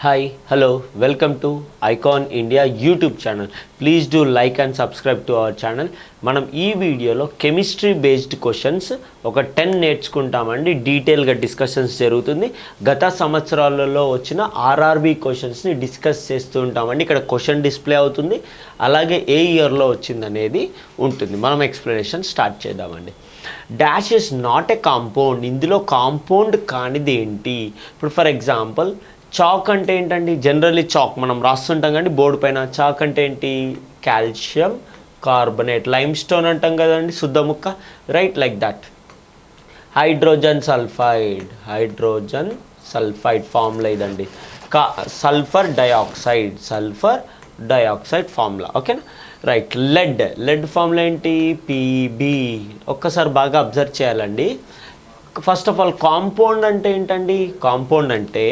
Hi, hello, welcome to Icon India YouTube channel. Please do like and subscribe to our channel. మనం ఈ వీడియోలో chemistry based questions ఒక 10 నేర్చుకుంటామండి. డీటెయిల్గా discussions జరుగుతుంది. గత సంవత్సరాలలో వచ్చిన ఆర్ఆర్బి క్వశ్చన్స్ని డిస్కస్ చేస్తూ ఉంటామండి. ఇక్కడ క్వశ్చన్ డిస్ప్లే అవుతుంది, అలాగే ఏ ఇయర్లో వచ్చిందనేది ఉంటుంది. మనం ఎక్స్ప్లెనేషన్ స్టార్ట్ చేద్దామండి. Dash is not a compound. ఇందులో కాంపౌండ్ కానిది ఏంటి? ఇప్పుడు ఫర్ ఎగ్జాంపుల్ చాక్ అంటే ఏంటండి? జనరల్లీ చాక్ మనం రాస్తుంటాం కానీ బోర్డు పైన. చాక్ అంటే ఏంటి? Calcium carbonate. లైమ్ స్టోన్ అంటాం కదండి, శుద్ధ ముక్క, right, like that. Hydrogen sulphide formula ఇదండి. సల్ఫర్ డయాక్సైడ్ ఫార్ములా, ఓకేనా, రైట్. లెడ్ ఫార్ములా ఏంటి? పీబీ. ఒక్కసారి బాగా అబ్జర్వ్ చేయాలండి. ఫస్ట్ ఆఫ్ ఆల్ కాంపౌండ్ అంటే ఏంటండి? కాంపౌండ్ అంటే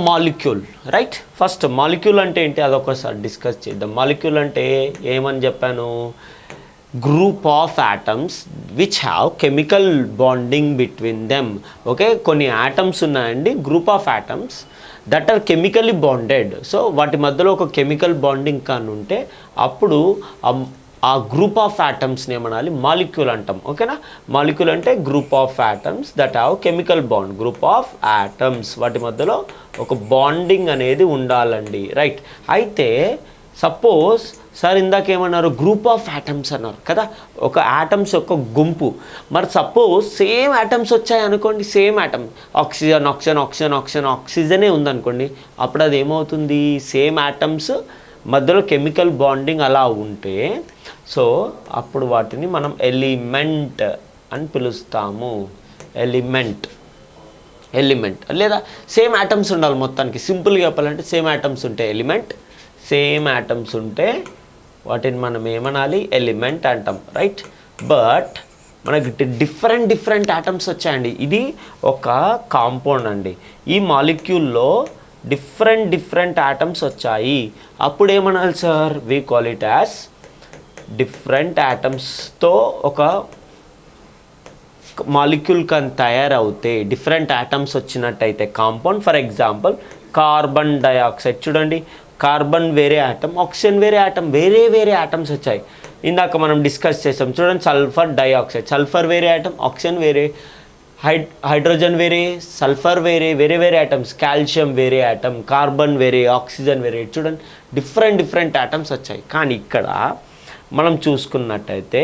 మాలిక్యూల్, రైట్. ఫస్ట్ మాలిక్యూల్ అంటే ఏంటి అదొకసారి డిస్కస్ చేద్దాం. మాలిక్యూల్ అంటే ఏమని చెప్పాను? Group of atoms which have chemical bonding between them. Okay, కొన్ని యాటమ్స్ ఉన్నాయండి, group of atoms that are chemically bonded. So వాటి మధ్యలో ఒక కెమికల్ బాండింగ్ కానీ ఉంటే అప్పుడు ఆ గ్రూప్ ఆఫ్ యాటమ్స్ని ఏమనాలి? మాలిక్యూల్ అంటాం, ఓకేనా. మాలిక్యూల్ అంటే group of atoms that have chemical bond. Group of atoms వాటి మధ్యలో ఒక బాండింగ్ అనేది ఉండాలండి, రైట్. అయితే సపోజ్ సార్ ఇందాక ఏమన్నారు? గ్రూప్ ఆఫ్ యాటమ్స్ అన్నారు కదా, ఒక యాటమ్స్ యొక్క గుంపు. మరి సపోజ్ సేమ్ యాటమ్స్ వచ్చాయి అనుకోండి, సేమ్ యాటమ్, ఆక్సిజనే ఉందనుకోండి, అప్పుడు అది ఏమవుతుంది? సేమ్ యాటమ్స్ మధ్యలో కెమికల్ బాండింగ్ అలా ఉంటే సో అప్పుడు వాటిని మనం ఎలిమెంట్ అని పిలుస్తాము. ఎలిమెంట్ లేదా సేమ్ యాటమ్స్ ఉండాలి మొత్తానికి. సింపుల్గా చెప్పాలంటే సేమ్ యాటమ్స్ ఉంటే ఎలిమెంట్, సేమ్ యాటమ్స్ ఉంటే వాటిని మనం ఏమనాలి? ఎలిమెంట్ అంటాం, రైట్. బట్ మనకి డిఫరెంట్ యాటమ్స్ వచ్చాయండి. ఇది ఒక కాంపౌండ్ అండి. ఈ మాలిక్యూల్లో డిఫరెంట్ యాటమ్స్ వచ్చాయి. అప్పుడు ఏమనాలి sir? We call it as different యాటమ్స్తో ఒక మాలిక్యూల్ కానీ తయారవుతే, డిఫరెంట్ యాటమ్స్ వచ్చినట్టయితే compound. For example carbon dioxide చూడండి, కార్బన్ వేరే యాటమ్, ఆక్సిజన్ వేరే యాటమ్, వేరే యాటమ్స్ వచ్చాయి. ఇందాక మనం డిస్కస్ చేసాం చూడండి, సల్ఫర్ డయాక్సైడ్, సల్ఫర్ వేరే యాటమ్, ఆక్సిజన్ వేరే, హైడ్రోజన్ వేరే, సల్ఫర్ వేరే యాటమ్స్, కాల్షియం వేరే యాటమ్, కార్బన్ వేరే, ఆక్సిజన్ వేరే. చూడండి డిఫరెంట్ యాటమ్స్ వచ్చాయి. కానీ ఇక్కడ మనం చూసుకున్నట్టయితే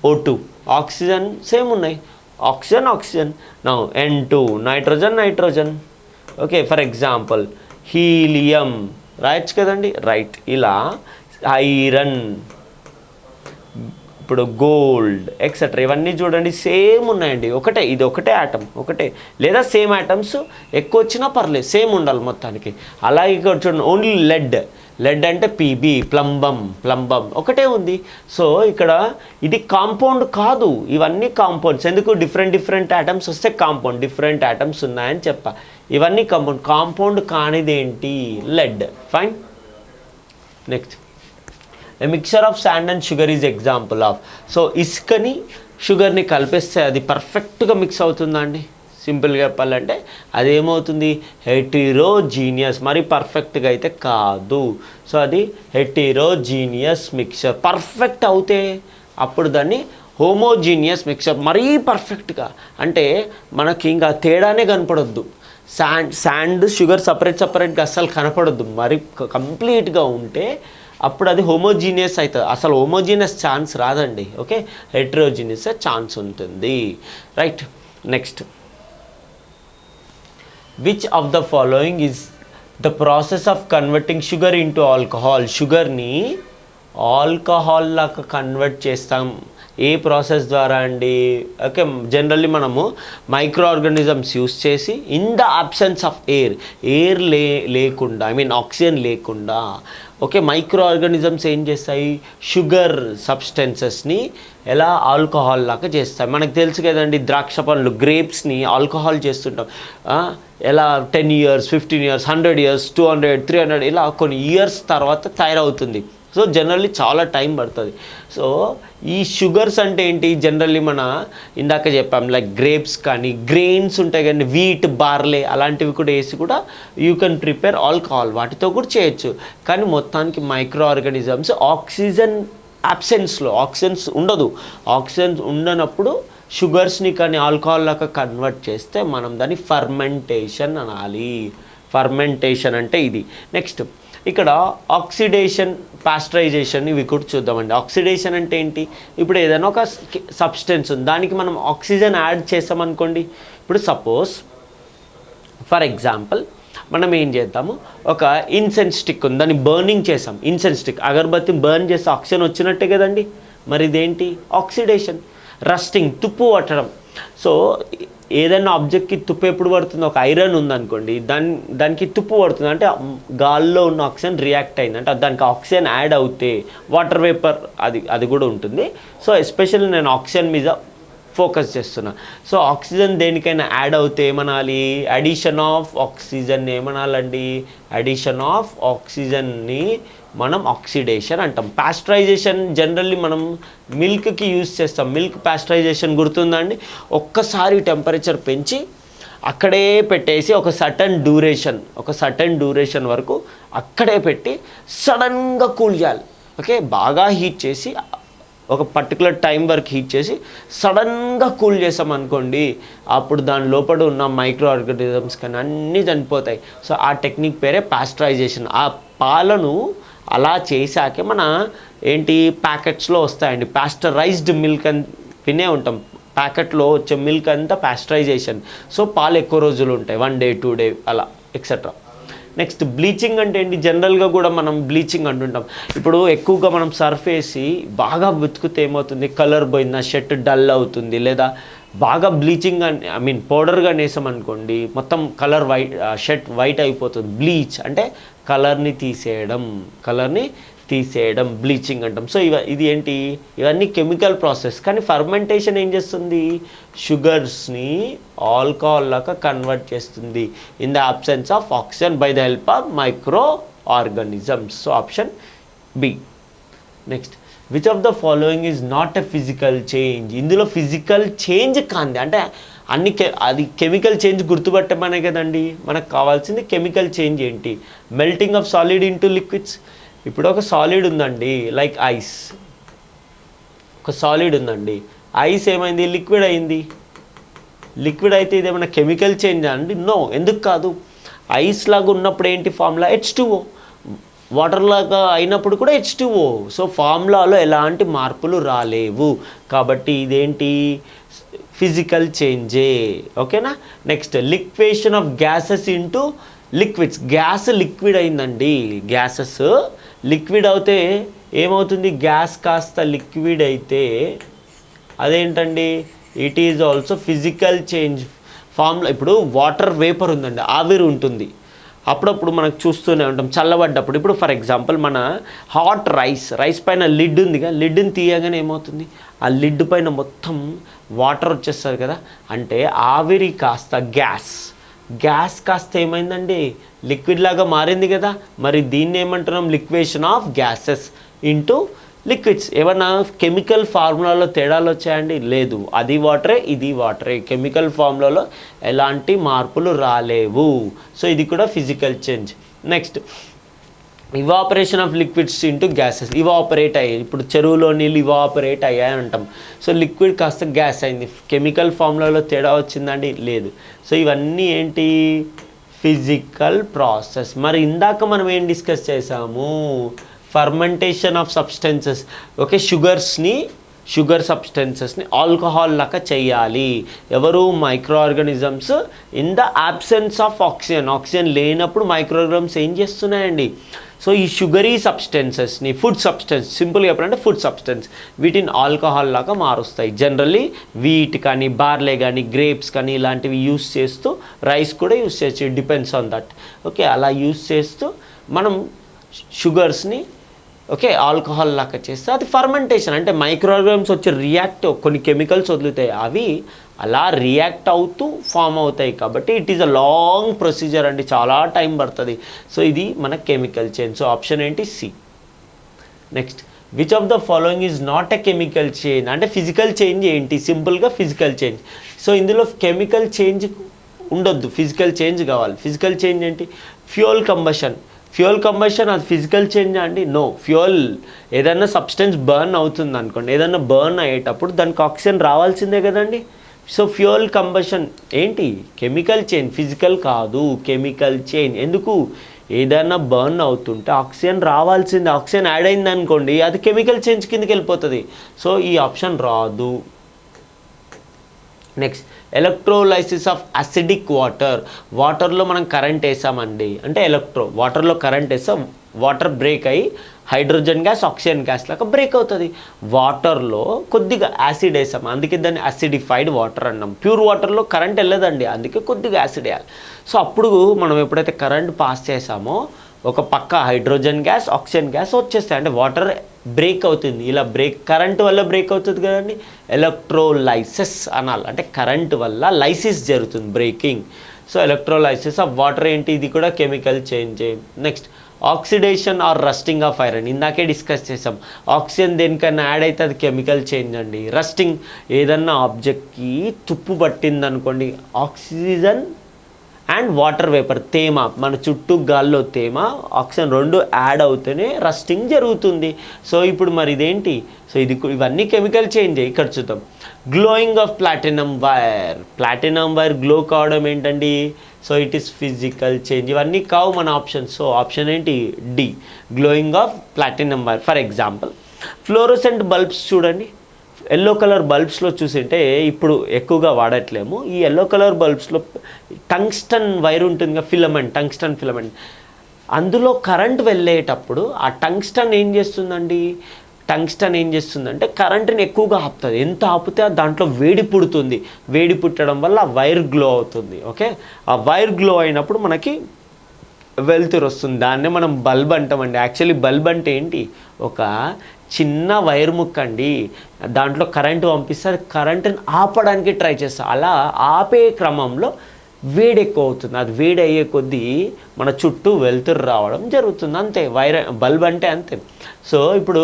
O2, ఆక్సిజన్ సేమ్ ఉన్నాయి, ఆక్సిజన్. నా N2 nitrogen. Okay, for example helium రాయొచ్చు కదండి, రైట్. ఇలా ఐరన్, ఇప్పుడు గోల్డ్ ఎక్సెట్రా, ఇవన్నీ చూడండి సేమ్ ఉన్నాయండి. ఇది ఒకటే యాటమ్, ఒకటే లేదా సేమ్ యాటమ్స్ ఎక్కువ వచ్చినా పర్లేదు, సేమ్ ఉండాలి మొత్తానికి. అలాగే ఇక్కడ చూడండి ఓన్లీ లెడ్ అంటే పీబీ, ప్లంబం ఒకటే ఉంది. సో ఇక్కడ ఇది కాంపౌండ్ కాదు, ఇవన్నీ కాంపౌండ్స్. ఎందుకు? డిఫరెంట్ యాటమ్స్ వస్తే కాంపౌండ్, డిఫరెంట్ యాటమ్స్ ఉన్నాయని చెప్పా. ఇవన్నీ కాంపౌండ్ కానిది ఏంటి? Lead, fine. Next, a mixture of sand and sugar is example of. So ఇసుకని షుగర్ని కలిపేస్తే అది పర్ఫెక్ట్గా మిక్స్ అవుతుందా అండి? సింపుల్గా చెప్పాలంటే అదేమవుతుంది? హెటిరోజీనియస్. మరి పర్ఫెక్ట్గా అయితే కాదు. సో అది హెటిరోజీనియస్ మిక్చర్. పర్ఫెక్ట్ అవుతే అప్పుడు దాన్ని హోమోజీనియస్ మిక్చర్. మరీ పర్ఫెక్ట్గా అంటే మనకి ఇంకా తేడానే కనపడొద్దు. శాండ్ షుగర్ సపరేట్గా అస్సలు కనపడొద్దు. మరి కంప్లీట్గా ఉంటే అప్పుడు అది హోమోజీనియస్ అవుతుంది. అసలు హోమోజీనియస్ ఛాన్స్ రాదండి, ఓకే. హెట్రోజీనియస్ ఛాన్స్ ఉంటుంది, right. Next, which of the following is the process of converting sugar into alcohol. షుగర్ని ఆల్కహాల్ లాగా కన్వర్ట్ చేస్తాం. ఏ ప్రాసెస్ ద్వారా అండి? ఓకే, జనరల్లీ మనము మైక్రో ఆర్గానిజమ్స్ యూస్ చేసి in the absence of air లేకుండా, ఐ మీన్ ఆక్సిజన్ లేకుండా, ఓకే, మైక్రో ఆర్గానిజమ్స్ ఏం చేస్తాయి? షుగర్ సబ్స్టెన్సెస్ని ఎలా ఆల్కహాల్ లాగా చేస్తాయి. మనకు తెలుసు కదండి, ద్రాక్ష పండ్లు, గ్రేప్స్ని ఆల్కహాల్ చేస్తుంటాం. ఎలా 10 years, 15 years, 100 years, 200, 300 ఇలా కొన్ని ఇయర్స్ తర్వాత తయారవుతుంది. సో జనరల్లీ చాలా టైం పడుతుంది. సో ఈ షుగర్స్ అంటే ఏంటి, జనరల్లీ మన ఇందాక చెప్పాం లైక్ గ్రేప్స్ కానీ గ్రెయిన్స్ ఉంటాయి కానీ వీట్, బార్లే అలాంటివి కూడా వేసి కూడా యూ కెన్ ప్రిపేర్ ఆల్కహాల్, వాటితో కూడా చేయొచ్చు. కానీ మొత్తానికి మైక్రో ఆర్గానిజమ్స్ ఆక్సిజన్ అబ్సెన్స్లో, ఆక్సిజన్స్ ఉండదు, ఆక్సిజన్స్ ఉండనప్పుడు షుగర్స్ని కానీ ఆల్కహాల్ లాగా కన్వర్ట్ చేస్తే మనం దాన్ని ఫర్మెంటేషన్ అనాలి. ఫర్మెంటేషన్ అంటే ఇది. నెక్స్ట్ ఇక్కడ ఆక్సిడేషన్, పాస్టరైజేషన్ ఇవి కూడా చూద్దామండి. ఆక్సిడేషన్ అంటే ఏంటి, ఇప్పుడు ఏదైనా ఒక సబ్స్టెన్స్ ఉంది, దానికి మనం ఆక్సిజన్ యాడ్ చేసామనుకోండి. ఇప్పుడు సపోజ్ ఫర్ ఎగ్జాంపుల్ మనం ఏం చేద్దాము, ఒక ఇన్సెన్స్ స్టిక్ ఉంది, దాన్ని బర్నింగ్ చేసాం. ఇన్సెన్స్ స్టిక్ అగరబత్తి బర్న్ చేస్తే ఆక్సిజన్ వచ్చినట్టే కదండి. మరి ఇదేంటి ఆక్సిడేషన్. రస్టింగ్, తుప్పు పట్టడం. సో ఏదైనా ఆబ్జెక్ట్కి తుప్పు ఎప్పుడు పడుతుంది, ఒక ఐరన్ ఉందనుకోండి, దానికి తుప్పు పడుతుంది అంటే గాల్లో ఉన్న ఆక్సిజన్ రియాక్ట్ అయింది, అంటే దానికి ఆక్సిజన్ యాడ్ అవుతే వాటర్ వేపర్ అది కూడా ఉంటుంది. సో ఎస్పెషల్లీ నేను ఆక్సిజన్ మీద ఫోకస్ చేస్తున్నా. సో ఆక్సిజన్ దేనికైనా యాడ్ అవుతే ఏమనాలి, అడిషన్ ఆఫ్ ఆక్సిజన్ ఏమనాలండి, అడిషన్ ఆఫ్ ఆక్సిజన్ని మనం ఆక్సిడేషన్ అంటాం. పాస్టరైజేషన్ జనరల్లీ మనం మిల్క్కి యూజ్ చేస్తాం. మిల్క్ పాస్టరైజేషన్ గుర్తుందండి, ఒక్కసారి టెంపరేచర్ పెంచి అక్కడే పెట్టేసి ఒక సర్టన్ డ్యూరేషన్ వరకు అక్కడే పెట్టి సడన్గా కూల్ చేయాలి. ఓకే, బాగా హీట్ చేసి ఒక పర్టికులర్ టైం వరకు హీట్ చేసి సడన్గా కూల్ చేసామనుకోండి, అప్పుడు దాని లోపల ఉన్న మైక్రో ఆర్గానిజమ్స్ కానీ అన్నీ చనిపోతాయి. సో ఆ టెక్నిక్ పేరే పాస్టరైజేషన్. ఆ పాలను అలా చేశాకే మన ఏంటి ప్యాకెట్స్లో వస్తాయండి. పాస్టరైజ్డ్ మిల్క్ అని వినే ఉంటాం, ప్యాకెట్లో వచ్చే మిల్క్ అంతా పాస్టరైజేషన్. సో పాలు ఎక్కువ రోజులు ఉంటాయి, 1 day 2 day అలా ఎక్సెట్రా. నెక్స్ట్ బ్లీచింగ్ అంటే ఏంటి, జనరల్గా కూడా మనం బ్లీచింగ్ అంటుంటాం. ఇప్పుడు ఎక్కువగా మనం సర్ఫ్ వేసి బాగా వెతుకుతే ఏమవుతుంది, కలర్ పోయిందా, షర్ట్ డల్ అవుతుంది, లేదా బాగా బ్లీచింగ్ పౌడర్గా వేసామనుకోండి మొత్తం కలర్ షర్ట్ వైట్ అయిపోతుంది. బ్లీచ్ అంటే కలర్ని తీసేయడం బ్లీచింగ్ అంటాం. సో ఇది ఏంటి, ఇవన్నీ కెమికల్ ప్రాసెస్. కానీ ఫర్మెంటేషన్ ఏం చేస్తుంది, షుగర్స్ని ఆల్కహాల్ లాగా కన్వర్ట్ చేస్తుంది in the absence of oxygen by the help of microorganisms. So option B. Next, which of the following is not a physical change. ఇందులో ఫిజికల్ చేంజ్ కాంది అంటే అది కెమికల్ చేంజ్ గుర్తుపట్టమనే కదండి మనకు కావాల్సింది. కెమికల్ చేంజ్ ఏంటి, melting of solid into liquids. ఇప్పుడు ఒక సాలిడ్ ఉందండి, లైక్ ఐస్. ఒక సాలిడ్ ఉందండి, ఐస్ ఏమైంది, లిక్విడ్ అయింది. లిక్విడ్ అయితే ఇది ఏమైనా కెమికల్ చేంజ్ అండి? నో. ఎందుకు కాదు, ఐస్ లాగా ఉన్నప్పుడు ఏంటి ఫార్ములా, H2O. వాటర్ లాగా అయినప్పుడు కూడా H2O. సో ఫార్ములాలో ఎలాంటి మార్పులు రాలేవు, కాబట్టి ఇదేంటి ఫిజికల్ చేంజే. ఓకేనా. Next, liquation of gases into liquids. Gas liquid అయిందండి, గ్యాసెస్ లిక్విడ్ అవుతే ఏమవుతుంది, గ్యాస్ కాస్త లిక్విడ్ అయితే అదేంటండి, it is also physical change. ఫామ్లో ఇప్పుడు వాటర్ వేపర్ ఉందండి, ఆవిరి ఉంటుంది, అప్పుడప్పుడు మనకు చూస్తూనే ఉంటాం చల్లబడ్డప్పుడు. ఇప్పుడు ఫర్ ఎగ్జాంపుల్ మన హాట్ రైస్ పైన లిడ్ ఉందిగా, లిడ్ని తీయగానే ఏమవుతుంది, ఆ లిడ్ పైన మొత్తం వాటర్ వచ్చేస్తుంది కదా, అంటే ఆవిరి కాస్త గ్యాస్ కాస్త ఏమైందండి, లిక్విడ్ లాగా మారింది కదా. మరి దీన్ని ఏమంటున్నాం, లిక్వేషన్ ఆఫ్ గ్యాసెస్ ఇంటూ లిక్విడ్స్. ఏమన్నా కెమికల్ ఫార్ములాలో తేడాలు వచ్చాయండి? లేదు, అది వాటరే ఇది వాటరే, కెమికల్ ఫార్ములాలో ఎలాంటి మార్పులు రాలేవు. సో ఇది కూడా physical change. Next, evaporation of liquids into gases. Evaporate అయ్యాయి, ఇప్పుడు చెరువులో నీళ్ళు ఇవాపరేట్ అయ్యాయి అంటాం. సో లిక్విడ్ కాస్త గ్యాస్ అయింది, కెమికల్ ఫార్ములాలో తేడా వచ్చిందండి? లేదు. సో ఇవన్నీ ఏంటి, ఫిజికల్ ప్రాసెస్. మరి ఇందాక మనం ఏం డిస్కస్ చేసాము, fermentation of substances. Okay, sugar సబ్స్టెన్సెస్ని ఆల్కహాల్ లాగా చేయాలి. ఎవరు, microorganisms in the absence of oxygen లేనప్పుడు మైక్రో ఆర్గానిజమ్స్ ఏం చేస్తున్నాయండి, సో ఈ షుగరీ సబ్స్టెన్సెస్ని ఫుడ్ సబ్స్టెన్స్, సింపుల్గా చెప్పాలంటే ఫుడ్ సబ్స్టెన్స్, వీటిని ఆల్కహాల్ లాగా మారుస్తాయి. జనరల్లీ వీట్ కానీ బార్లే కానీ గ్రేప్స్ కానీ ఇలాంటివి యూస్ చేస్తూ, రైస్ కూడా యూస్ చేయొచ్చు, డిపెండ్స్ ఆన్ దట్. ఓకే, అలా యూస్ చేస్తూ మనం షుగర్స్ని ఓకే ఆల్కహాల్ లాగా చేస్తే అది ఫర్మెంటేషన్. అంటే మైక్రో ఆర్గానిజమ్స్ వచ్చి కొన్ని కెమికల్స్ వదులుతాయి, అవి అలా రియాక్ట్ అవుతూ ఫామ్ అవుతాయి. కాబట్టి it is a long procedure అండి, చాలా టైం పడుతుంది. సో ఇది మన కెమికల్ చేంజ్. సో ఆప్షన్ ఏంటి, C. Next which of the following is not a chemical change, అంటే ఫిజికల్ చేంజ్ ఏంటి, సింపుల్గా ఫిజికల్ చేంజ్. సో ఇందులో కెమికల్ చేంజ్ ఉండొద్దు, ఫిజికల్ చేంజ్ కావాలి. ఫిజికల్ చేంజ్ ఏంటి, ఫ్యూయల్ కంబషన్. ఫ్యూయల్ కంబషన్ అది ఫిజికల్ చేంజ్ అండి? నో. ఫ్యూయల్ ఏదైనా సబ్స్టెన్స్ బర్న్ అవుతుంది అనుకోండి, ఏదైనా బర్న్ అయ్యేటప్పుడు దానికి ఆక్సిజన్ రావాల్సిందే కదండి. సో ఫ్యూయల్ కంబషన్ ఏంటి, కెమికల్ చేంజ్, ఫిజికల్ కాదు, కెమికల్ చేంజ్. ఎందుకు, ఏదైనా బర్న్ అవుతుంటే ఆక్సిజన్ రావాల్సిందే, ఆక్సిజన్ యాడ్ అయింది అనుకోండి అది కెమికల్ చేంజ్ కిందకి వెళ్ళిపోతుంది. సో ఈ ఆప్షన్ రాదు. Next electrolysis of acidic water. వాటర్లో మనం కరెంట్ వేసామండి, అంటే వాటర్లో కరెంట్ వేసాం, వాటర్ బ్రేక్ అయ్యి హైడ్రోజన్ గ్యాస్ ఆక్సిజన్ గ్యాస్ లాగా బ్రేక్ అవుతుంది. వాటర్లో కొద్దిగా యాసిడ్ వేసాం, అందుకే దాన్ని యాసిడిఫైడ్ వాటర్ అన్నాం. ప్యూర్ వాటర్లో కరెంట్ వెళ్ళదండి, అందుకే కొద్దిగా యాసిడ్ వేయాలి. సో అప్పుడు మనం ఎప్పుడైతే కరెంట్ పాస్ చేసామో ఒక పక్క హైడ్రోజన్ గ్యాస్ ఆక్సిజన్ గ్యాస్ వచ్చేస్తాయి, అంటే వాటర్ బ్రేక్ అవుతుంది. ఇలా కరెంట్ వల్ల బ్రేక్ అవుతుంది కదండి, ఎలక్ట్రోలైసిస్ అనాలి. అంటే కరెంట్ వల్ల లైసిస్ జరుగుతుంది, breaking. So electrolysis of water ఏంటి, ఇది కూడా chemical change. Next oxidation or rusting of iron. ఇందాకే డిస్కస్ చేసాం, ఆక్సిజన్ దేనికన్నా యాడ్ అయితే అది కెమికల్ చేంజ్ అండి. రస్టింగ్, ఏదన్నా ఆబ్జెక్ట్కి తుప్పు పట్టింది అనుకోండి, ఆక్సిజన్ అండ్ వాటర్ వేపర్, తేమ, మన చుట్టూ గాల్లో తేమ ఆక్సిజన్ రెండు యాడ్ అవుతూనే రస్టింగ్ జరుగుతుంది. సో ఇప్పుడు మరి ఇదేంటి, సో ఇవన్నీ కెమికల్ చేంజ్. ఇక్కడ చూద్దాం, glowing of platinum wire. Platinum wire glow కావడం ఏంటండి, so it is physical change. ఇవన్నీ కావు మన ఆప్షన్. సో ఆప్షన్ ఏంటి, D, glowing of platinum wire. For example fluorescent bulbs చూడండి, ఎల్లో కలర్ బల్బ్స్లో చూసింటే ఇప్పుడు ఎక్కువగా వాడట్లేము. ఈ ఎల్లో కలర్ బల్బ్స్లో టంగ్స్టన్ వైర్ ఉంటుంది, ఫిలమెంట్, టంగ్స్టన్ ఫిలమెంట్. అందులో కరెంట్ వెళ్ళేటప్పుడు ఆ టంగ్స్టన్ ఏం చేస్తుందంటే కరెంట్ని ఎక్కువగా ఆపుతుంది. ఎంత ఆపితే దాంట్లో వేడి పుడుతుంది, వేడి పుట్టడం వల్ల వైర్ గ్లో అవుతుంది. ఓకే, ఆ వైర్ గ్లో అయినప్పుడు మనకి వెలుతురు వస్తుంది, దాన్నే మనం బల్బ్ అంటామండి. యాక్చువల్లీ బల్బ్ అంటే ఏంటి, ఒక చిన్న వైర్ ముక్క అండి, దాంట్లో కరెంటు పంపిస్తే అది కరెంటుని ఆపడానికి ట్రై చేస్తాం. అలా ఆపే క్రమంలో వేడి ఎక్కువ అవుతుంది, అది వేడి అయ్యే కొద్దీ మన చుట్టూ వెలుతురు రావడం జరుగుతుంది, అంతే. బల్బ్ అంటే అంతే. సో ఇప్పుడు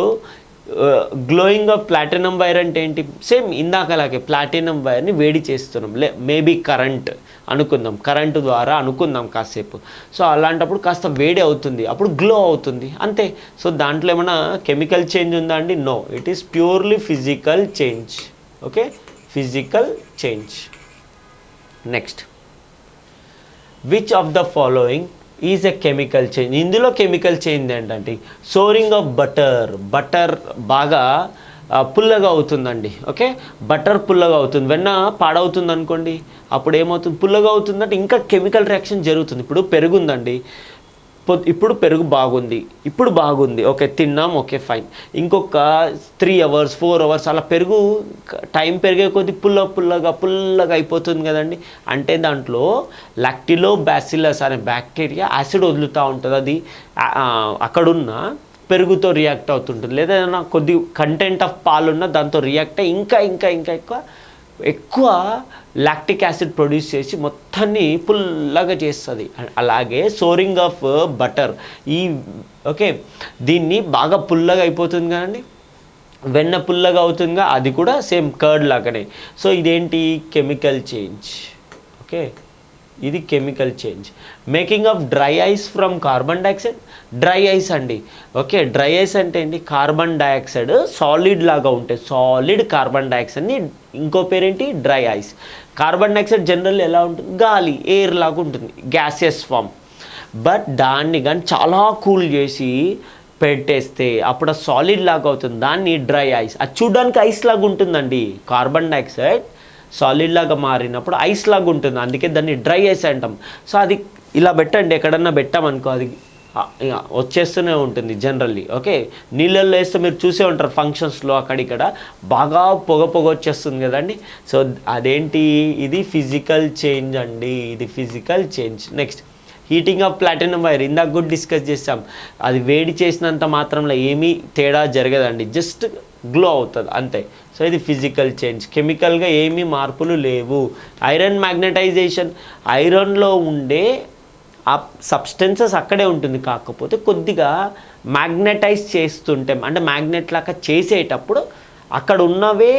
గ్లోయింగ్ ఆఫ్ ప్లాటినం వైర్ అంటే ఏంటి, సేమ్ ఇందాకలాగే ప్లాటినం వైర్ని వేడి చేస్తున్నాం, మేబీ కరెంట్ అనుకుందాం, కరెంటు ద్వారా అనుకుందాం కాసేపు. సో అలాంటప్పుడు కాస్త వేడి అవుతుంది, అప్పుడు గ్లో అవుతుంది, అంతే. సో దాంట్లో ఏమైనా కెమికల్ చేంజ్ ఉందా అండి, no, it is purely physical change. Okay, physical change. Next, which of the following is a chemical change. ఇందులో కెమికల్ చేంజ్ ఏంటంటే సోరింగ్ ఆఫ్ బటర్ బాగా పుల్లగా అవుతుందండి. ఓకే, బటర్ పుల్లగా అవుతుంది, వెన్న పాడవుతుంది అనుకోండి, అప్పుడు ఏమవుతుంది, పుల్లగా అవుతుందంటే ఇంకా కెమికల్ రియాక్షన్ జరుగుతుంది. ఇప్పుడు పెరుగు ఉందండి, ఇప్పుడు పెరుగు బాగుంది, ఓకే తిన్నాం, ఓకే ఫైన్. ఇంకొక 3 hours 4 hours అలా పెరుగు టైం పెరిగే కొద్దీ పుల్లగా అయిపోతుంది కదండి. అంటే దాంట్లో లాక్టిలోబాసిల్లస్ అనే బ్యాక్టీరియా యాసిడ్ వదులుతూ ఉంటుంది, అది అక్కడున్న పెరుగుతో రియాక్ట్ అవుతుంటుంది. లేదా ఏదైనా కొద్ది కంటెంట్ ఆఫ్ పాలున్న దాంతో రియాక్ట్ అయ్యి ఇంకా ఎక్కువ లాక్టిక్ యాసిడ్ ప్రొడ్యూస్ చేసి మొత్తాన్ని పుల్లగా చేస్తుంది. అలాగే సోరింగ్ ఆఫ్ బటర్, ఓకే దీన్ని బాగా పుల్లగా అయిపోతుంది కదండి, వెన్న పుల్లగా అవుతుందిగా, అది కూడా సేమ్ కర్డ్ లాగానే. సో ఇదేంటి, కెమికల్ చేంజ్. ఓకే, ఇది chemical change. Making of dry ice from carbon dioxide. Dry ice అండి, ఓకే డ్రై ఐస్ అంటే ఏంటి, కార్బన్ డైఆక్సైడ్ సాలిడ్ లాగా ఉంటాయి, సాలిడ్ కార్బన్ డైఆక్సైడ్ని ఇంకో పేరేంటి, dry ice. Carbon dioxide general ఎలా ఉంటుంది, గాలి, ఎయిర్ లాగా ఉంటుంది, గ్యాసియస్ ఫామ్. బట్ దాన్ని కానీ చాలా కూల్ చేసి పెట్టేస్తే అప్పుడు సాలిడ్ లాగా అవుతుంది, దాన్ని డ్రై ఐస్. అది చూడడానికి ఐస్ లాగా ఉంటుందండి, కార్బన్ డైఆక్సైడ్ సాలిడ్ లాగా మారినప్పుడు ఐస్ లాగా ఉంటుంది, అందుకే దాన్ని డ్రై ఐస్ అంటాం. సో అది ఇలా పెట్టండి, ఎక్కడన్నా పెట్టామనుకో అది వచ్చేస్తూనే ఉంటుంది జనరల్లీ. ఓకే, నీళ్ళల్లో వేస్తే మీరు చూసే ఉంటారు ఫంక్షన్స్లో అక్కడిక్కడ బాగా పొగ వచ్చేస్తుంది కదండి. సో అదేంటి, ఇది ఫిజికల్ చేంజ్ అండి, ఇది physical change. Next, heating of platinum wire. ఇందాక కూడా డిస్కస్ చేసాం, అది వేడి చేసినంత మాత్రంలో ఏమీ తేడా జరగదండి, జస్ట్ గ్లో అవుతుంది అంతే. సో ఇది ఫిజికల్ చేంజ్, కెమికల్గా ఏమీ మార్పులు లేవు. ఐరన్ మ్యాగ్నటైజేషన్, ఐరన్లో ఉండే ఆ సబ్స్టెన్సెస్ అక్కడే ఉంటుంది, కాకపోతే కొద్దిగా మ్యాగ్నెటైజ్ చేస్తుంటే అంటే మ్యాగ్నెట్ లాగా చేసేటప్పుడు అక్కడ ఉన్నవే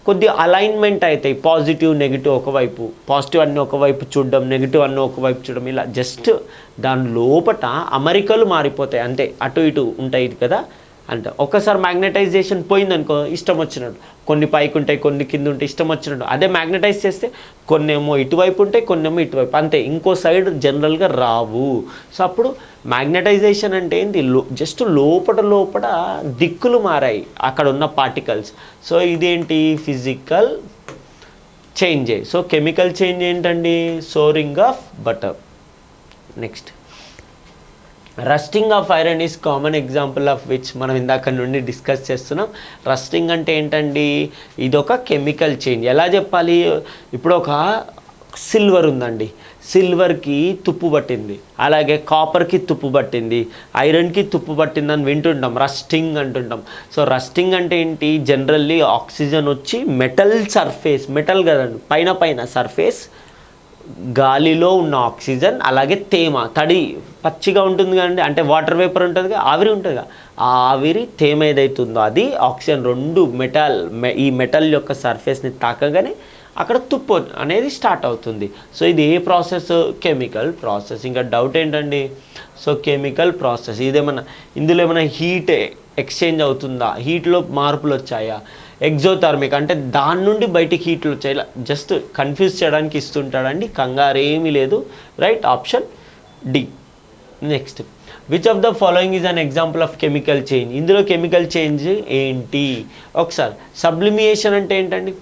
కొద్ది అలైన్మెంట్ అవుతాయి. పాజిటివ్ నెగిటివ్ ఒకవైపు, పాజిటివ్ అన్నీ ఒకవైపు చూడడం, నెగిటివ్ అన్నీ ఒకవైపు చూడడం, ఇలా జస్ట్ దాని లోపట అమరికలు మారిపోతాయి అంతే, అటు ఇటు ఉంటాయి కదా. అంటే ఒక్కసారి మ్యాగ్నటైజేషన్ పోయిందనుకో ఇష్టం వచ్చినట్టు, కొన్ని పైకి ఉంటాయి కొన్ని కింద ఉంటాయి ఇష్టం వచ్చినట్టు. అదే మ్యాగ్నటైజ్ చేస్తే కొన్ని ఏమో ఇటువైపు ఉంటాయి కొన్ని ఏమో ఇటువైపు, అంతే, ఇంకో సైడ్ జనరల్గా రావు. సో అప్పుడు మ్యాగ్నటైజేషన్ అంటే ఏంటి, జస్ట్ లోపల దిక్కులు మారాయి అక్కడ ఉన్న పార్టికల్స్. సో ఇదేంటి ఫిజికల్ చేంజే. సో కెమికల్ చేంజ్ ఏంటండి, soaring of butter. Next rusting of iron is common example of which మనం ఇందాక నుండి డిస్కస్ చేస్తున్నాం. రస్టింగ్ అంటే ఏంటండి, ఇదొక కెమికల్ చేంజ్. ఎలా చెప్పాలి, ఇప్పుడు ఒక సిల్వర్ ఉందండి, సిల్వర్కి తుప్పు పట్టింది, అలాగే కాపర్కి తుప్పు పట్టింది, ఐరన్కి తుప్పు పట్టిందని వింటుంటాం, రస్టింగ్ అంటుంటాం. సో రస్టింగ్ అంటే ఏంటి, జనరల్లీ ఆక్సిజన్ వచ్చి మెటల్ సర్ఫేస్, మెటల్ కదండి పైన సర్ఫేస్, గాలిలో ఉన్న ఆక్సిజన్, అలాగే తేమ, తడి పచ్చిగా ఉంటుంది కదండి, అంటే వాటర్ వేపర్ ఉంటుందిగా, ఆవిరి ఉంటుందిగా, ఆ ఆవిరి తేమ ఏదైతుందో అది ఆక్సిజన్ రెండు ఈ మెటల్ యొక్క సర్ఫేస్ని తాకగానే అక్కడ తుప్పు అనేది స్టార్ట్ అవుతుంది. సో ఇది ఏ ప్రాసెస్, కెమికల్ ప్రాసెస్. ఇంకా డౌట్ ఏంటండి, సో కెమికల్ ప్రాసెస్ ఇదేమన్నా ఇందులో ఏమైనా హీట్ ఎక్స్చేంజ్ అవుతుందా, హీట్లో మార్పులు వచ్చాయా, ఎగ్జోథర్మిక్ అంటే దాని నుండి బయటికి హీట్లు వచ్చాయి, ఇలా జస్ట్ కన్ఫ్యూజ్ చేయడానికి ఇస్తుంటాడండి, కంగారు ఏమీ లేదు. Right option D. Next which of the following is an example of chemical change. ఇందులో కెమికల్ చేంజ్ ఏంటి, ఒకసారి సబ్లిమియేషన్ అంటే ఏంటండి,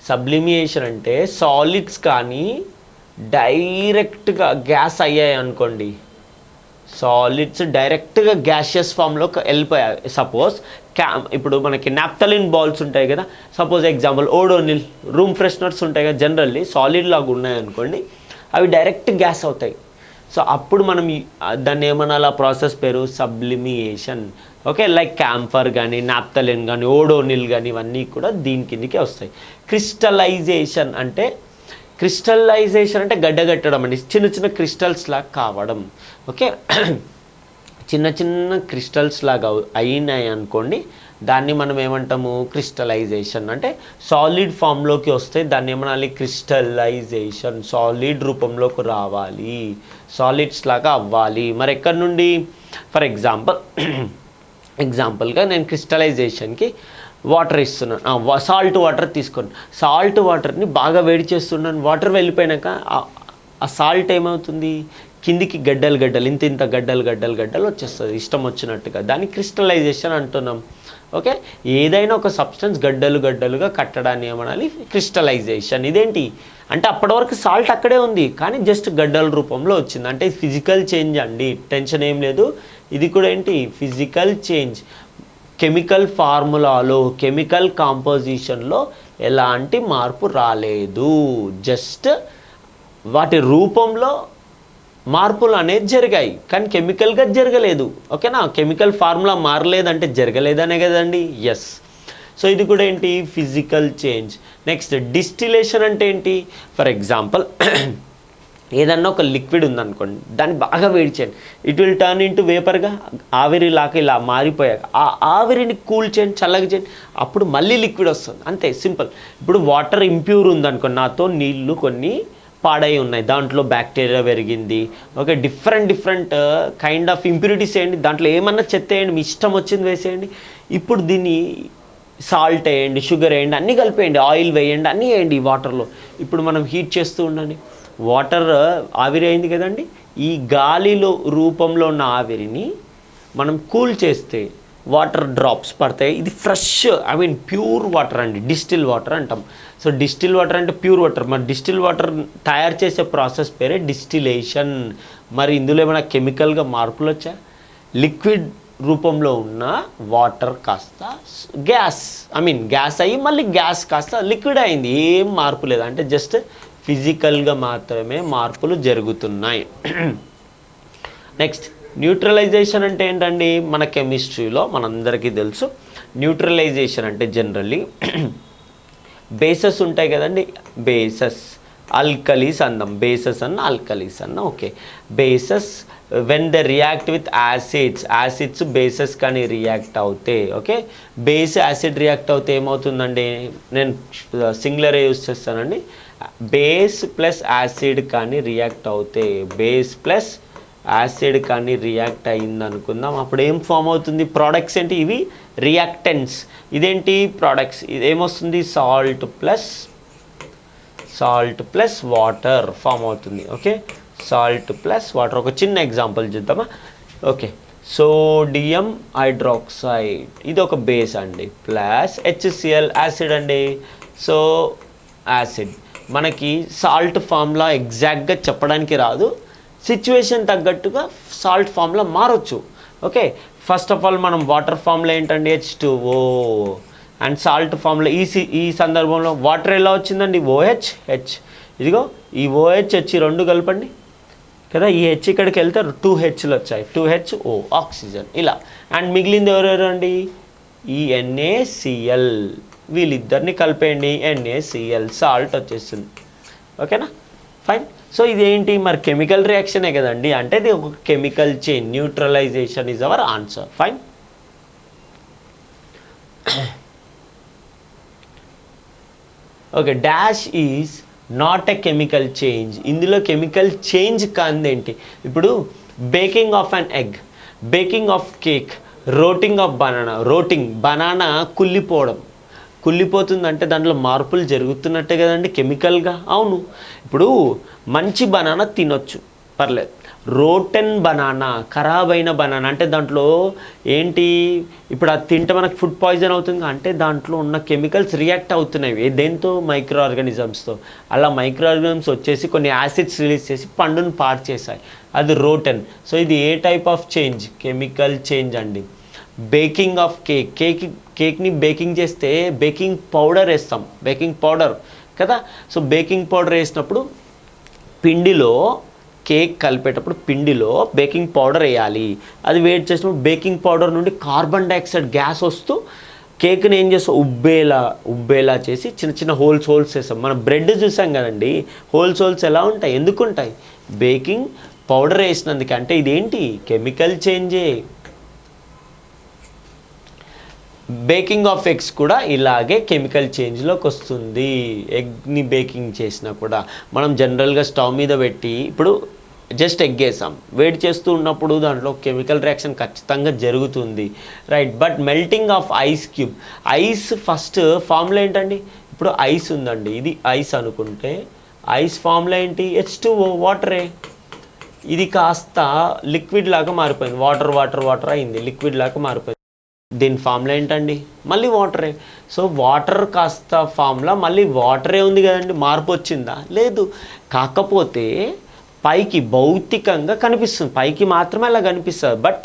సబ్లిమియేషన్ అంటే సాలిడ్స్ కానీ డైరెక్ట్గా గ్యాస్ అయ్యాయి అనుకోండి, సాలిడ్స్ డైరెక్ట్గా గ్యాషియస్ ఫామ్లోకి వెళ్ళిపోయాయి. సపోజ్ ఇప్పుడు మనకి నాప్థలిన్ బాల్స్ ఉంటాయి కదా, suppose example Odonil room fresheners ఉంటాయి కదా, జనరల్లీ సాలిడ్ లాగా ఉన్నాయనుకోండి, అవి డైరెక్ట్ గ్యాస్ అవుతాయి. సో అప్పుడు మనం దాన్ని ఏమన్నా ప్రాసెస్ పేరు సబ్లిమియేషన్. ఓకే, లైక్ క్యాంఫర్ కానీ నాప్థలిన్ కానీ ఓడోనిల్ కానీ ఇవన్నీ కూడా దీని కిందకే వస్తాయి. క్రిస్టలైజేషన్ అంటే గడ్డగట్టడం అండి, చిన్న క్రిస్టల్స్ లాగా కావడం. ఓకే, చిన్న క్రిస్టల్స్ లాగా అయినాయి అనుకోండి, దాన్ని మనం ఏమంటాము క్రిస్టలైజేషన్. అంటే సాలిడ్ ఫామ్లోకి వస్తే దాన్ని ఏమనాలి క్రిస్టలైజేషన్, సాలిడ్ రూపంలోకి రావాలి, సాలిడ్స్ లాగా అవ్వాలి. మరి ఎక్కడి నుండి, ఫర్ ఎగ్జాంపుల్గా నేను క్రిస్టలైజేషన్కి వాటర్ ఇస్తున్నాను, సాల్ట్ వాటర్ తీసుకోండి, సాల్ట్ వాటర్ని బాగా వేడి చేస్తున్నాను, వాటర్ వెళ్ళిపోయాక ఆ సాల్ట్ ఏమవుతుంది, కిందికి గడ్డలు ఇంత గడ్డలు వచ్చేస్తుంది ఇష్టం వచ్చినట్టుగా, దాన్ని క్రిస్టలైజేషన్ అంటున్నాం. ఓకే, ఏదైనా ఒక సబ్స్టెన్స్ గడ్డలుగా కట్టడాన్ని ఏమనాలి క్రిస్టలైజేషన్. ఇదేంటి అంటే అప్పటి వరకు సాల్ట్ అక్కడే ఉంది కానీ జస్ట్ గడ్డల రూపంలో వచ్చింది, అంటే ఫిజికల్ చేంజ్ అండి, టెన్షన్ ఏం లేదు. ఇది కూడా ఏంటి ఫిజికల్ చేంజ్, కెమికల్ ఫార్ములాలో కెమికల్ కాంపోజిషన్లో ఎలాంటి మార్పు రాలేదు, జస్ట్ వాటి రూపంలో మార్పులు అనేది జరిగాయి కానీ కెమికల్గా జరగలేదు. ఓకేనా, కెమికల్ ఫార్ములా మారలేదంటే జరగలేదనే కదండి. ఎస్, సో ఇది కూడా ఏంటి ఫిజికల్ చేంజ్. నెక్స్ట్ డిస్టిలేషన్ అంటే ఏంటి, ఫర్ ఎగ్జాంపుల్ ఏదన్నా ఒక లిక్విడ్ ఉందనుకోండి, దాన్ని బాగా వేడి చేయండి, ఇట్ విల్ టర్న్ ఇంటూ వేపర్గా, ఆవిరి లాగా ఇలా మారిపోయాక ఆ ఆవిరిని కూల్ చేయండి, చల్లగా చేయండి, అప్పుడు మళ్ళీ లిక్విడ్ వస్తుంది, అంతే సింపుల్. ఇప్పుడు వాటర్ ఇంప్యూర్ ఉందనుకోండి, నాతో నీళ్ళు కొన్ని పాడై ఉన్నాయి, దాంట్లో బ్యాక్టీరియా పెరిగింది, okay, different kind of impurities వేయండి, దాంట్లో ఏమన్నా చెత్త వేయండి, మీ ఇష్టం వచ్చింది వేసేయండి. ఇప్పుడు దీన్ని సాల్ట్ వేయండి, షుగర్ వేయండి, అన్నీ కలిపేయండి, ఆయిల్ వేయండి, అన్నీ వేయండి ఈ వాటర్లో. ఇప్పుడు మనం హీట్ చేస్తూ ఉండండి, వాటర్ ఆవిరి అయింది కదండి, ఈ గాలిలో రూపంలో ఉన్న ఆవిరిని మనం కూల్ చేస్తే వాటర్ డ్రాప్స్ పడతాయి, ఇది ఫ్రెష్ ప్యూర్ వాటర్ అండి, డిస్టిల్ వాటర్ అంటాం. సో డిస్టిల్ వాటర్ అంటే ప్యూర్ వాటర్. మరి డిస్టిల్ వాటర్ తయారు చేసే ప్రాసెస్ పేరే డిస్టిలేషన్. మరి ఇందులో ఏమైనా కెమికల్గా మార్పులు వచ్చా, లిక్విడ్ రూపంలో ఉన్న వాటర్ కాస్త గ్యాస్ అయ్యి మళ్ళీ గ్యాస్ కాస్త లిక్విడ్ అయింది, ఏం మార్పు లేదు, అంటే జస్ట్ ఫిజికల్గా మాత్రమే మార్పులు జరుగుతున్నాయి. నెక్స్ట్ న్యూట్రలైజేషన్ అంటే ఏంటండి, మన కెమిస్ట్రీలో మనందరికీ తెలుసు, న్యూట్రలైజేషన్ అంటే జనరల్లీ బేసెస్ ఉంటాయి కదండి, ఆల్కలీస్ అందాం, బేసెస్ అన్న ఆల్కలీస్ అన్న okay. Bases when the react with acids bases కానీ రియాక్ట్ అవుతే ఓకే. బేస్ యాసిడ్ రియాక్ట్ అవుతే ఏమవుతుందండి, నేను సింగులర్ యూజ్ చేస్తానండి. బేస్ ప్లస్ యాసిడ్ కానీ రియాక్ట్ అవుతే, బేస్ ప్లస్ యాసిడ్ కానీ రియాక్ట్ అయింది అనుకుందాం, అప్పుడు ఏం ఫామ్ అవుతుంది, ప్రోడక్ట్స్ ఏంటి ఇవి, రియాక్టెంట్స్. ఇదేంటి ప్రోడక్ట్స్, ఇదేమొస్తుంది, సాల్ట్ ప్లస్ వాటర్ ఫామ్ అవుతుంది ఓకే. Salt plus water. ఒక చిన్న ఎగ్జాంపుల్ చూద్దామా ఓకే. సోడియం హైడ్రాక్సైడ్ ఇది ఒక బేస్ అండి, ప్లస్ HCl యాసిడ్ అండి. సో యాసిడ్ మనకి సాల్ట్ ఫామ్లా ఎగ్జాక్ట్గా చెప్పడానికి రాదు, సిచ్యువేషన్ తగ్గట్టుగా సాల్ట్ ఫామ్లో మారచ్చు ఓకే. ఫస్ట్ ఆఫ్ ఆల్ మనం వాటర్ ఫామ్లో ఏంటండి H2O, అండ్ సాల్ట్ ఫామ్లో ఈ సందర్భంలో వాటర్ ఎలా వచ్చిందండి, OH. ఇదిగో ఈ OH రెండు కలపండి కదా, ఈ H ఇక్కడికి వెళ్తే 2Hలు వచ్చాయి, 2HO ఆక్సిజన్ ఇలా. అండ్ మిగిలింది ఎవరెవరు అండి, ఈ NaCl, వీళ్ళిద్దరిని కలిపేయండి, NaCl సాల్ట్ వచ్చేస్తుంది ఓకేనా, ఫైన్. సో ఇదేంటి మరి కెమికల్ రియాక్షనే కదండి, అంటే ఇది ఒక chemical change, neutralisation is our answer, fine. Okay, dash is not a chemical change. ఇందులో కెమికల్ చేంజ్ కాందేంటి, ఇప్పుడు baking of an egg, baking of cake, rotting of banana. Banana కుళ్ళిపోతుందంటే దాంట్లో మార్పులు జరుగుతున్నట్టే కదండి కెమికల్గా, అవును. ఇప్పుడు మంచి బనానా తినొచ్చు పర్లేదు, రోటెన్ బనానా, ఖరాబ్ అయిన బనానా అంటే దాంట్లో ఏంటి, ఇప్పుడు అది తింటే మనకు ఫుడ్ పాయిజన్ అవుతుంది అంటే దాంట్లో ఉన్న కెమికల్స్ రియాక్ట్ అవుతున్నాయి దేంతో, మైక్రో ఆర్గానిజమ్స్తో. అలా మైక్రో ఆర్గానిజమ్స్ వచ్చేసి కొన్ని యాసిడ్స్ రిలీజ్ చేసి పండును పాడు చేశాయి, అది రోటెన్. సో ఇది ఏ type of change, chemical change అండి. బేకింగ్ ఆఫ్ కేక్ని బేకింగ్ చేస్తే బేకింగ్ పౌడర్ వేస్తాం, బేకింగ్ పౌడర్ కదా. సో బేకింగ్ పౌడర్ వేసినప్పుడు పిండిలో, కేక్ కలిపేటప్పుడు పిండిలో బేకింగ్ పౌడర్ వేయాలి, అది వేడి చేసినప్పుడు బేకింగ్ పౌడర్ నుండి కార్బన్ డైఆక్సైడ్ గ్యాస్ వస్తూ కేక్ని ఏం చేస్తాం, ఉబ్బేలా చేసి చిన్న చిన్న హోల్స్ వేస్తాం. మనం బ్రెడ్ చూసాం కదండి, హోల్స్ ఎలా ఉంటాయి, ఎందుకు ఉంటాయి, బేకింగ్ పౌడర్ వేసినందుకు. అంటే ఇదేంటి కెమికల్ చేంజే. బేకింగ్ ఆఫ్ ఎగ్స్ కూడా ఇలాగే కెమికల్ చేంజ్లోకి వస్తుంది. ఎగ్ని బేకింగ్ చేసినా కూడా మనం జనరల్గా స్టవ్ మీద పెట్టి ఇప్పుడు జస్ట్ ఎగ్ వేసాం, వేడి చేస్తూ ఉన్నప్పుడు దాంట్లో కెమికల్ రియాక్షన్ ఖచ్చితంగా జరుగుతుంది, right. But melting of ice cube, ice first ఫామ్లో ఏంటండి, ఇప్పుడు ఐస్ ఉందండి, ఇది ఐస్ అనుకుంటే ఐస్ ఫామ్లో ఏంటి, H2O వాటరే. ఇది కాస్త లిక్విడ్ లాగా మారిపోయింది, వాటర్ అయింది, లిక్విడ్ లాగా మారిపోయింది. దీని ఫార్ములా ఏంటండి, మళ్ళీ వాటరే. సో వాటర్ కాస్త ఫార్ములా మళ్ళీ వాటరే ఉంది కదండి, మార్పు వచ్చిందా, లేదు. కాకపోతే పైకి భౌతికంగా కనిపిస్తుంది, పైకి మాత్రమే అలా కనిపిస్తుంది, బట్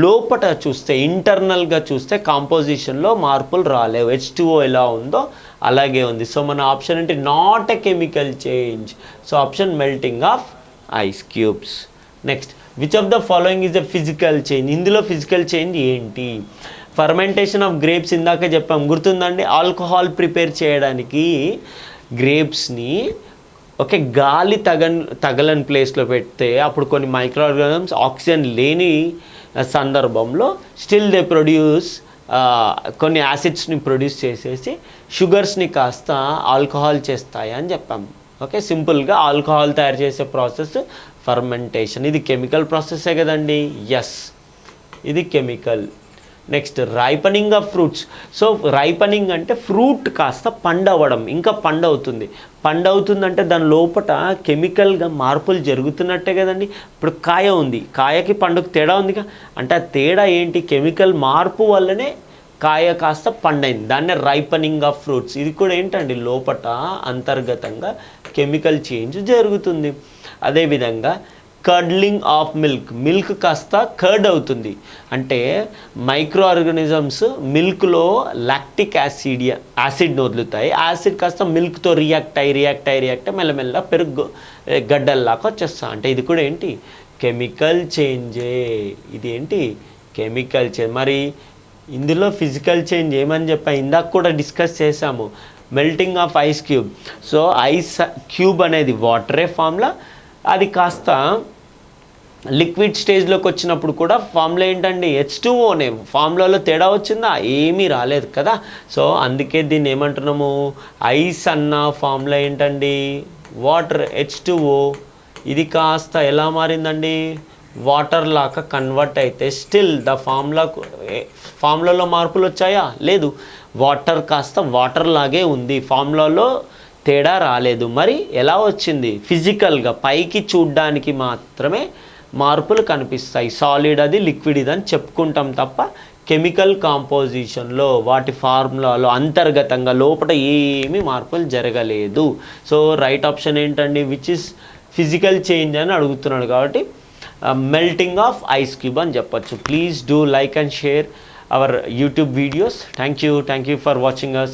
లోపల చూస్తే, ఇంటర్నల్గా చూస్తే కాంపోజిషన్లో మార్పులు రాలేవు. H2O ఎలా ఉందో అలాగే ఉంది. సో మన ఆప్షన్ ఏంటి, not a chemical change. So option melting of ice cubes. Next, which of the following is a physical change. ఇందులో ఫిజికల్ చేంజ్ ఏంటి, ఫర్మెంటేషన్ ఆఫ్ గ్రేప్స్ ఇందాక చెప్పాం గుర్తుందండి. ఆల్కహాల్ ప్రిపేర్ చేయడానికి గ్రేప్స్ని ఓకే గాలి తగలని ప్లేస్లో పెడితే అప్పుడు కొన్ని మైక్రో ఆర్గానిజమ్స్ ఆక్సిజన్ లేని సందర్భంలో స్టిల్ దే ప్రొడ్యూస్ కొన్ని యాసిడ్స్ని ప్రొడ్యూస్ చేసేసి షుగర్స్ని కాస్త ఆల్కహాల్ చేస్తాయి అని చెప్పాం ఓకే. సింపుల్గా ఆల్కహాల్ తయారు చేసే ప్రాసెస్ ఫర్మెంటేషన్. ఇది కెమికల్ ప్రాసెసే కదండి, ఎస్ ఇది chemical. Next, ripening of fruits. So ripening అంటే ఫ్రూట్ కాస్త పండవడం, ఇంకా పండవుతుందంటే దాని లోపల కెమికల్గా మార్పులు జరుగుతున్నట్టే కదండి. ఇప్పుడు కాయ ఉంది, కాయకి పండుగ తేడా ఉందిగా, అంటే ఆ తేడా ఏంటి, కెమికల్ మార్పు వల్లనే కాయ కాస్త పండైంది, దాన్నే రైపనింగ్ ఆఫ్ ఫ్రూట్స్. ఇది కూడా ఏంటండి, లోపల అంతర్గతంగా కెమికల్ చేంజ్ జరుగుతుంది. అదేవిధంగా కర్డ్లింగ్ ఆఫ్ మిల్క్ కాస్త కర్డ్ అవుతుంది, అంటే మైక్రో ఆర్గానిజమ్స్ మిల్క్లో లాక్టిక్ యాసిడ్ని వదులుతాయి, యాసిడ్ కాస్త మిల్క్తో రియాక్ట్ అయ్యి మెల్లమెల్ల పెరుగు గడ్డల్లాగా వచ్చేస్తాయి, అంటే ఇది కూడా ఏంటి కెమికల్ చేంజే. ఇది ఏంటి కెమికల్ చేంజ్. మరి ఇందులో ఫిజికల్ చేంజ్ ఏమని చెప్పా, ఇందాక కూడా డిస్కస్ చేసాము, melting of ice cube. So ice cube అనేది వాటరే ఫామ్లా, అది కాస్త లిక్విడ్ స్టేజ్లోకి వచ్చినప్పుడు కూడా ఫార్ములా ఏంటండి, H2Oనే. ఫార్ములాలో తేడా వచ్చిందా? ఏమీ రాలేదు కదా. సో అందుకే దీన్ని ఏమంటున్నాము, ఐస్ అన్న ఫార్ములా ఏంటండి, వాటర్ H2O. ఇది కాస్త ఎలా మారిందండి, వాటర్ లాగా కన్వర్ట్ అయితే స్టిల్ ద ఫార్ములాలో మార్పులు వచ్చాయా? లేదు. వాటర్ కాస్త వాటర్ లాగే ఉంది, ఫార్ములాలో తేడా రాలేదు. మరి ఎలా వచ్చింది? ఫిజికల్గా పైకి చూడ్డానికి మాత్రమే మార్పులు కనిపిస్తాయి. సాలిడ్ అది, లిక్విడ్ ఇది అని చెప్పుకుంటాం తప్ప కెమికల్ కాంపోజిషన్లో వాటి ఫార్ములాలో అంతర్గతంగా లోపల ఏమీ మార్పులు జరగలేదు. సో రైట్ ఆప్షన్ ఏంటండి, విచ్ ఇస్ ఫిజికల్ చేంజ్ అని అడుగుతున్నాడు కాబట్టి మెల్టింగ్ ఆఫ్ ఐస్ క్యూబ్ అని చెప్పచ్చు. Please do like and share our YouTube videos. Thank you for watching us.